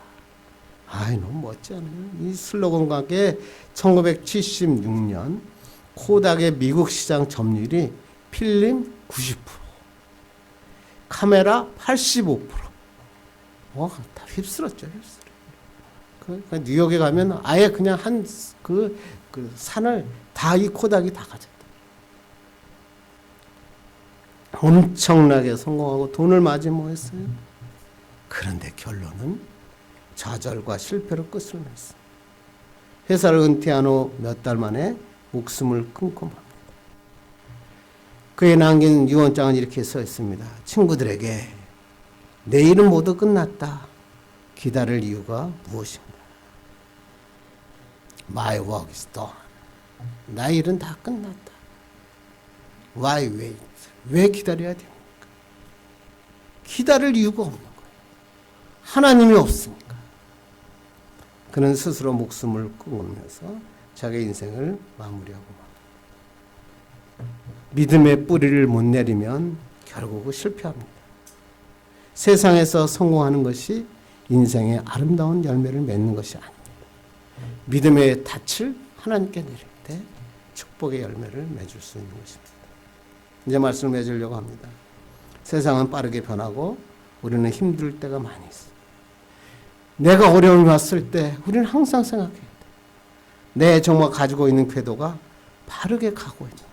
[SPEAKER 2] 아이 너무 멋지 않아요? 이 슬로건과 함께 1976년 코닥의 미국 시장 점유율이 필름 90%, 카메라 85%. 다 휩쓸었죠, 휩쓸어. 뉴욕에 가면 아예 그냥 그 산을 다 이 코닥이 다 가졌다. 엄청나게 성공하고 돈을 마지못했어요. 그런데 결론은 좌절과 실패로 끝을 냈어요. 회사를 은퇴한 후 몇 달 만에 목숨을 끊고 맙니다. 그에 남긴 유언장은 이렇게 써 있습니다. 친구들에게 내일은 모두 끝났다. 기다릴 이유가 무엇인가? My work is done. 나의 일은 다 끝났다. Why wait? 왜 기다려야 됩니까? 기다릴 이유가 없는 거예요. 하나님이 없으니까. 그는 스스로 목숨을 끊으면서 자기 인생을 마무리하고 맙니다. 믿음의 뿌리를 못 내리면 결국 실패합니다. 세상에서 성공하는 것이 인생의 아름다운 열매를 맺는 것이 아닙니다. 믿음의 닻을 하나님께 내릴 때 축복의 열매를 맺을 수 있는 것입니다. 이제 말씀을 맺으려고 합니다. 세상은 빠르게 변하고 우리는 힘들 때가 많이 있어요. 내가 어려움이 왔을 때 우리는 항상 생각해야 돼. 내 정말 가지고 있는 궤도가 바르게 가고 있는가.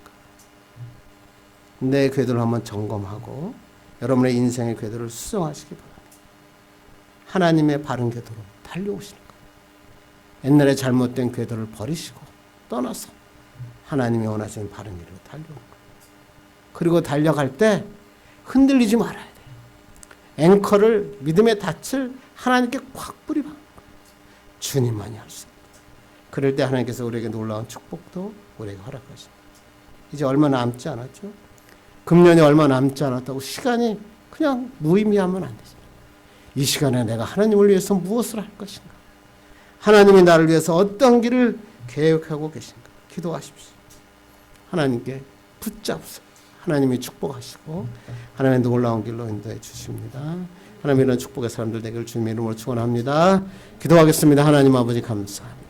[SPEAKER 2] 내 궤도를 한번 점검하고 여러분의 인생의 궤도를 수정하시기 바랍니다. 하나님의 바른 궤도로 달려오시는 거예요. 옛날에 잘못된 궤도를 버리시고 떠나서 하나님이 원하시는 바른 길로 달려오는 거예요. 그리고 달려갈 때 흔들리지 말아야 돼요. 앵커를, 믿음의 닻을 하나님께 꽉 뿌리박는 거예요. 주님만이 할 수 있습니다. 그럴 때 하나님께서 우리에게 놀라운 축복도 우리에게 허락하십니다. 이제 얼마 남지 않았죠? 금년이 얼마 남지 않았다고 시간이 그냥 무의미하면 안 되죠. 이 시간에 내가 하나님을 위해서 무엇을 할 것인가? 하나님이 나를 위해서 어떤 길을 계획하고 계신가? 기도하십시오. 하나님께 붙잡으세요. 하나님이 축복하시고 하나님의 놀라운 길로 인도해 주십니다. 하나님 이런 축복의 사람들 되기를 주님의 이름으로 축원합니다. 기도하겠습니다. 하나님 아버지 감사합니다.